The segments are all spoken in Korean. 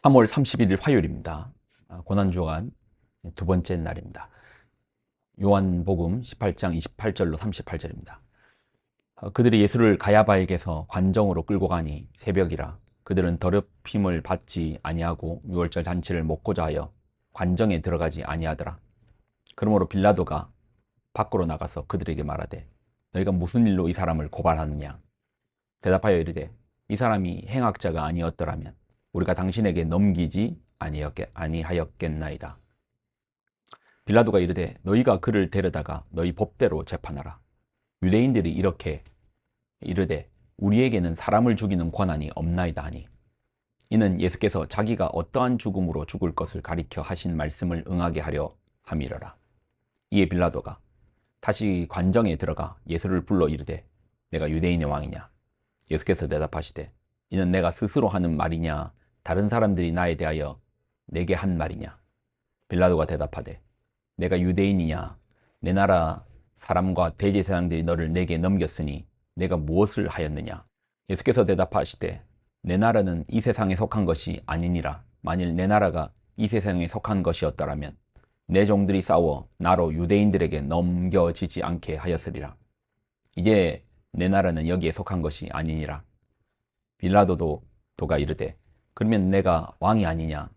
3월 31일 화요일입니다. 고난주간 두 번째 날입니다. 요한복음 18장 28절로 38절입니다. 그들이 예수를 가야바에게서 관정으로 끌고 가니 새벽이라 그들은 더럽힘을 받지 아니하고 유월절 잔치를 먹고자 하여 관정에 들어가지 아니하더라. 그러므로 빌라도가 밖으로 나가서 그들에게 말하되 너희가 무슨 일로 이 사람을 고발하느냐. 대답하여 이르되 이 사람이 행악자가 아니었더라면 우리가 당신에게 넘기지 아니하였겠나이다. 빌라도가 이르되 너희가 그를 데려다가 너희 법대로 재판하라. 유대인들이 이렇게 이르되 우리에게는 사람을 죽이는 권한이 없나이다 하니 이는 예수께서 자기가 어떠한 죽음으로 죽을 것을 가리켜 하신 말씀을 응하게 하려 함이러라. 이에 빌라도가 다시 관정에 들어가 예수를 불러 이르되 내가 유대인의 왕이냐. 예수께서 대답하시되 이는 내가 스스로 하는 말이냐 다른 사람들이 나에 대하여 내게 한 말이냐. 빌라도가 대답하되 내가 유대인이냐. 내 나라 사람과 대제사장들이 너를 내게 넘겼으니 내가 무엇을 하였느냐. 예수께서 대답하시되 내 나라는 이 세상에 속한 것이 아니니라. 만일 내 나라가 이 세상에 속한 것이었더라면 내 종들이 싸워 나로 유대인들에게 넘겨지지 않게 하였으리라. 이제 내 나라는 여기에 속한 것이 아니니라. 빌라도가 이르되 그러면 내가 왕이 아니냐.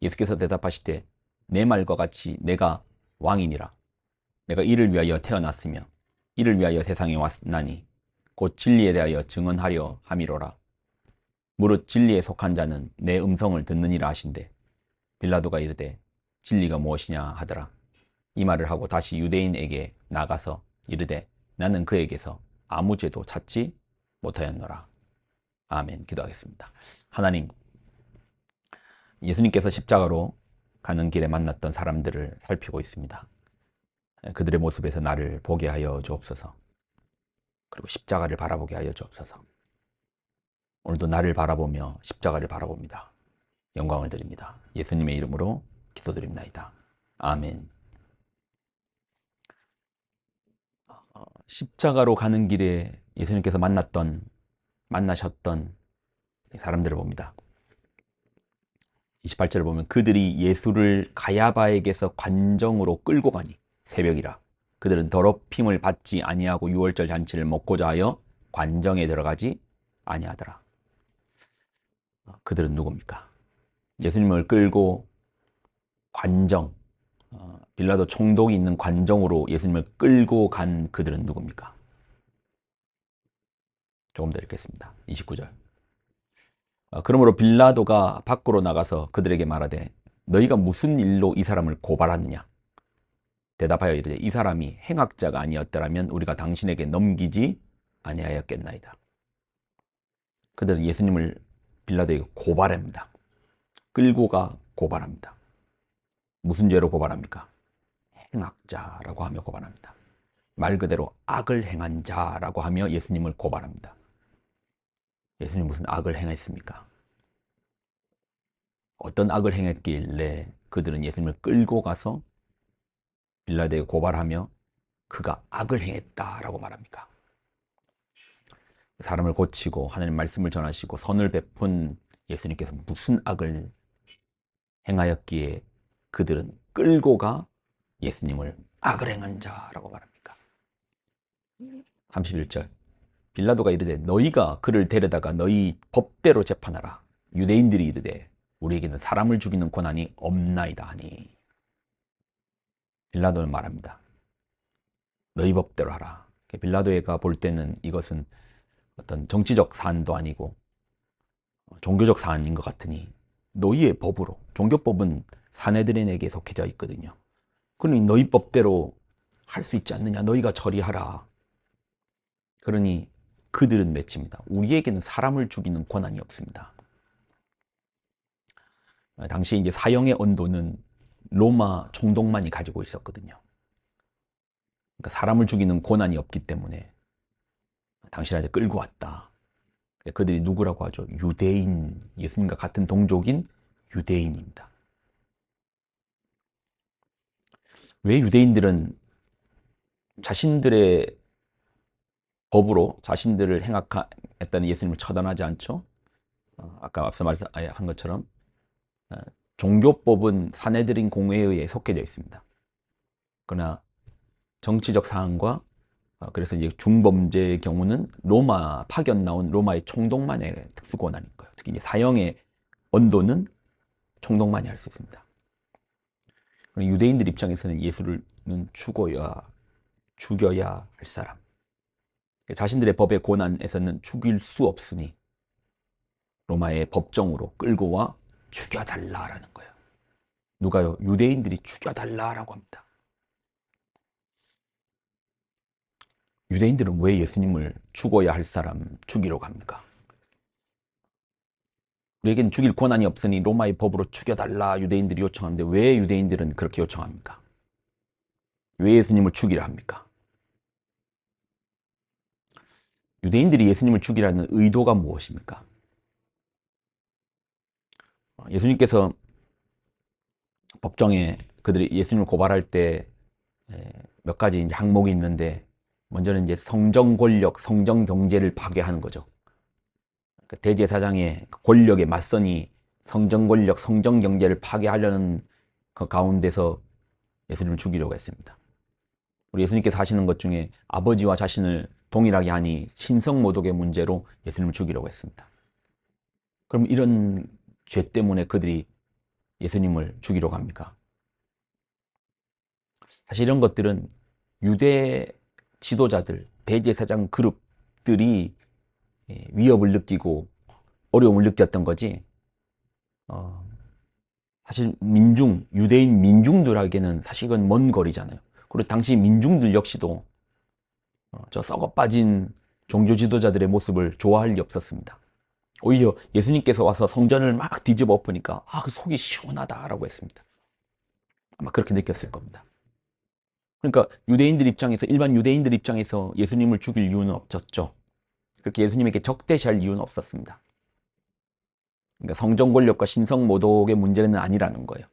예수께서 대답하시되 내 말과 같이 내가 왕이니라. 내가 이를 위하여 태어났으며 이를 위하여 세상에 왔나니 곧 진리에 대하여 증언하려 함이로라. 무릇 진리에 속한 자는 내 음성을 듣느니라 하신대. 빌라도가 이르되 진리가 무엇이냐 하더라. 이 말을 하고 다시 유대인에게 나가서 이르되 나는 그에게서 아무 죄도 찾지 못하였노라. 아멘. 기도하겠습니다. 하나님, 예수님께서 십자가로 가는 길에 만났던 사람들을 살피고 있습니다. 그들의 모습에서 나를 보게 하여 주옵소서. 그리고 십자가를 바라보게 하여 주옵소서. 오늘도 나를 바라보며 십자가를 바라봅니다. 영광을 드립니다. 예수님의 이름으로 기도드립나이다. 아멘. 십자가로 가는 길에 예수님께서 만나셨던 사람들을 봅니다. 28절을 보면 그들이 예수를 가야바에게서 관정으로 끌고 가니 새벽이라 그들은 더럽힘을 받지 아니하고 유월절 잔치를 먹고자 하여 관정에 들어가지 아니하더라. 그들은 누굽니까? 예수님을 끌고 관정, 빌라도 총독이 있는 관정으로 예수님을 끌고 간 그들은 누굽니까? 조금 더 읽겠습니다. 29절. 그러므로 빌라도가 밖으로 나가서 그들에게 말하되 너희가 무슨 일로 이 사람을 고발하느냐. 대답하여 이르되 이 사람이 행악자가 아니었더라면 우리가 당신에게 넘기지 아니하였겠나이다. 그들은 예수님을 빌라도에게 고발합니다. 끌고 가 고발합니다. 무슨 죄로 고발합니까? 행악자라고 하며 고발합니다. 말 그대로 악을 행한 자라고 하며 예수님을 고발합니다. 예수님 무슨 악을 행했습니까? 어떤 악을 행했길래 그들은 예수님을 끌고 가서 빌라도에게 고발하며 그가 악을 행했다라고 말합니까? 사람을 고치고 하나님 말씀을 전하시고 선을 베푼 예수님께서 무슨 악을 행하였기에 그들은 끌고 가 예수님을 악을 행한 자라고 말합니까? 31절. 빌라도가 이르되 너희가 그를 데려다가 너희 법대로 재판하라. 유대인들이 이르되 우리에게는 사람을 죽이는 권한이 없나이다 하니. 빌라도는 말합니다. 너희 법대로 하라. 빌라도가 볼 때는 이것은 어떤 정치적 사안도 아니고 종교적 사안인 것 같으니 너희의 법으로, 종교법은 사내들에게 속해져 있거든요. 그러니 너희 법대로 할 수 있지 않느냐. 너희가 처리하라. 그러니 그들은 맺힙니다. 우리에게는 사람을 죽이는 권한이 없습니다. 당시 이제 사형의 언도는 로마 총독만이 가지고 있었거든요. 그러니까 사람을 죽이는 권한이 없기 때문에 당신한테 끌고 왔다. 그들이 누구라고 하죠? 유대인, 예수님과 같은 동족인 유대인입니다. 왜 유대인들은 자신들의 법으로 자신들을 행악했다는 예수님을 처단하지 않죠? 아까 앞서 말한 것처럼 어, 종교법은 사내들인 공회에 속해져 있습니다. 그러나 정치적 사항과 그래서 이제 중범죄의 경우는 로마 파견 나온 로마의 총독만의 특수 권한인 거예요. 특히 이제 사형의 언도는 총독만이 할 수 있습니다. 유대인들 입장에서는 예수는 죽여야 할 사람. 자신들의 법의 권한에서는 죽일 수 없으니 로마의 법정으로 끌고 와 죽여달라라는 거예요. 누가요? 유대인들이 죽여달라라고 합니다. 유대인들은 왜 예수님을 죽어야 할 사람 죽이러 갑니까? 우리에겐 죽일 권한이 없으니 로마의 법으로 죽여달라 유대인들이 요청하는데 왜 유대인들은 그렇게 요청합니까? 왜 예수님을 죽이려 합니까? 유대인들이 예수님을 죽이라는 의도가 무엇입니까? 예수님께서 법정에 그들이 예수님을 고발할 때 몇 가지 이제 항목이 있는데 먼저는 이제 성정 권력, 성정 경제를 파괴하는 거죠. 대제사장의 권력에 맞서니 성정 권력, 성정 경제를 파괴하려는 그 가운데서 예수님을 죽이려고 했습니다. 우리 예수님께서 하시는 것 중에 아버지와 자신을 동일하게 하니 신성모독의 문제로 예수님을 죽이려고 했습니다. 그럼 이런 죄 때문에 그들이 예수님을 죽이려고 합니까? 사실 이런 것들은 유대 지도자들, 대제사장 그룹들이 위협을 느끼고 어려움을 느꼈던 거지, 사실 유대인 민중들에게는 사실 이건 먼 거리잖아요. 그리고 당시 민중들 역시도 저 썩어 빠진 종교 지도자들의 모습을 좋아할 리 없었습니다. 오히려 예수님께서 와서 성전을 막 뒤집어 엎으니까 그 속이 시원하다라고 했습니다. 아마 그렇게 느꼈을 겁니다. 그러니까 일반 유대인들 입장에서 예수님을 죽일 이유는 없었죠. 그렇게 예수님에게 적대시할 이유는 없었습니다. 그러니까 성전 권력과 신성 모독의 문제는 아니라는 거예요.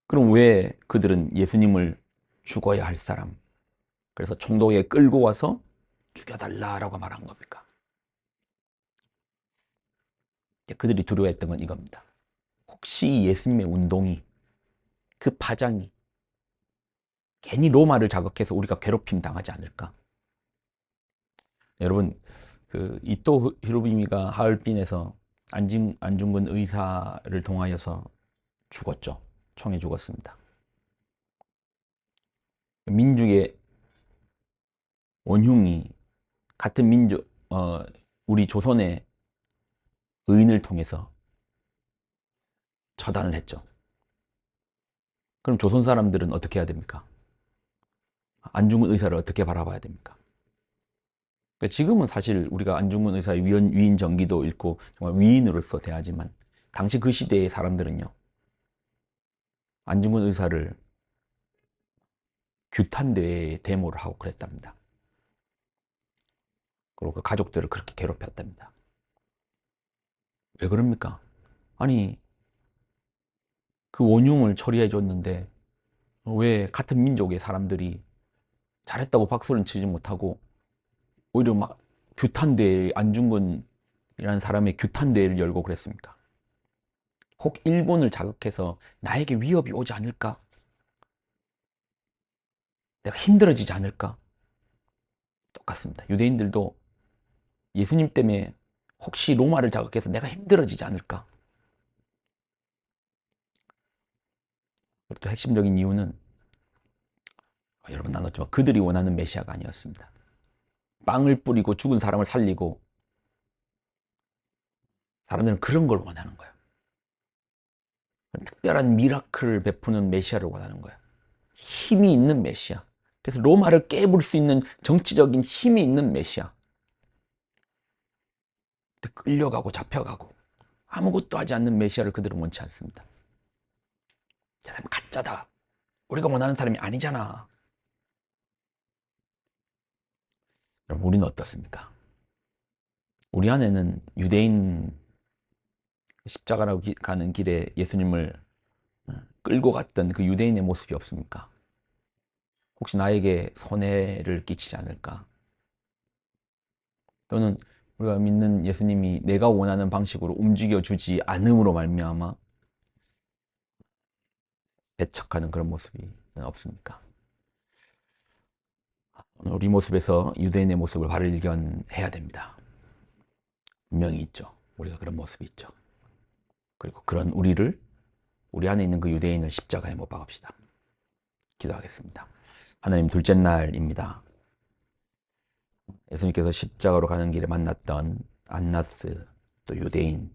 그럼 왜 그들은 예수님을 죽어야 할 사람, 그래서 총독에 끌고 와서 죽여달라라고 말한 겁니까? 그들이 두려워했던 건 이겁니다. 혹시 예수님의 운동이, 그 파장이 괜히 로마를 자극해서 우리가 괴롭힘 당하지 않을까? 여러분, 그 이토 히로부미가 하얼빈에서 안중근 의사를 통하여서 죽었죠. 총에 죽었습니다. 민중의 원흉이 같은 우리 조선의 의인을 통해서 처단을 했죠. 그럼 조선 사람들은 어떻게 해야 됩니까? 안중근 의사를 어떻게 바라봐야 됩니까? 그러니까 지금은 사실 우리가 안중근 의사의 위인 전기도 읽고 정말 위인으로서 대하지만 당시 그 시대의 사람들은요, 안중근 의사를 규탄대회에 데모를 하고 그랬답니다. 그리고 그 가족들을 그렇게 괴롭혔답니다. 왜 그럽니까? 아니, 그 원흉을 처리해 줬는데 왜 같은 민족의 사람들이 잘했다고 박수를 치지 못하고 오히려 막 규탄대회, 안중근이라는 사람의 규탄대회를 열고 그랬습니까? 혹 일본을 자극해서 나에게 위협이 오지 않을까? 내가 힘들어지지 않을까? 똑같습니다. 유대인들도 예수님 때문에 혹시 로마를 자극해서 내가 힘들어지지 않을까? 그리고 또 핵심적인 이유는 여러분 나눴지만 그들이 원하는 메시아가 아니었습니다. 빵을 뿌리고 죽은 사람을 살리고 사람들은 그런 걸 원하는 거예요. 특별한 미라클을 베푸는 메시아를 원하는 거예요. 힘이 있는 메시아. 그래서 로마를 깨부를 수 있는 정치적인 힘이 있는 메시아. 끌려가고 잡혀가고 아무것도 하지 않는 메시아를 그들은 원치 않습니다. 저 사람 가짜다. 우리가 원하는 사람이 아니잖아. 여러분, 우리는 어떻습니까? 우리 안에는 유대인 십자가라고 가는 길에 예수님을 끌고 갔던 그 유대인의 모습이 없습니까? 혹시 나에게 손해를 끼치지 않을까? 또는 우리가 믿는 예수님이 내가 원하는 방식으로 움직여 주지 않음으로 말미암아 배척하는 그런 모습이 없습니까? 우리 모습에서 유대인의 모습을 발견해야 됩니다. 분명히 있죠. 우리가 그런 모습이 있죠. 그리고 그런 우리 안에 있는 그 유대인을 십자가에 못 박읍시다. 기도하겠습니다. 하나님, 둘째 날입니다. 예수님께서 십자가로 가는 길에 만났던 안나스, 또 유대인,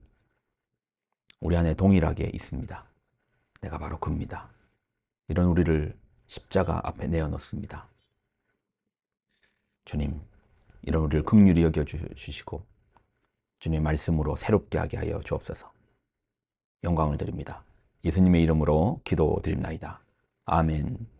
우리 안에 동일하게 있습니다. 내가 바로 그입니다. 이런 우리를 십자가 앞에 내어놓습니다. 주님, 이런 우리를 긍휼히 여겨주시고 주님의 말씀으로 새롭게 하게 하여 주옵소서. 영광을 드립니다. 예수님의 이름으로 기도드립나이다. 아멘.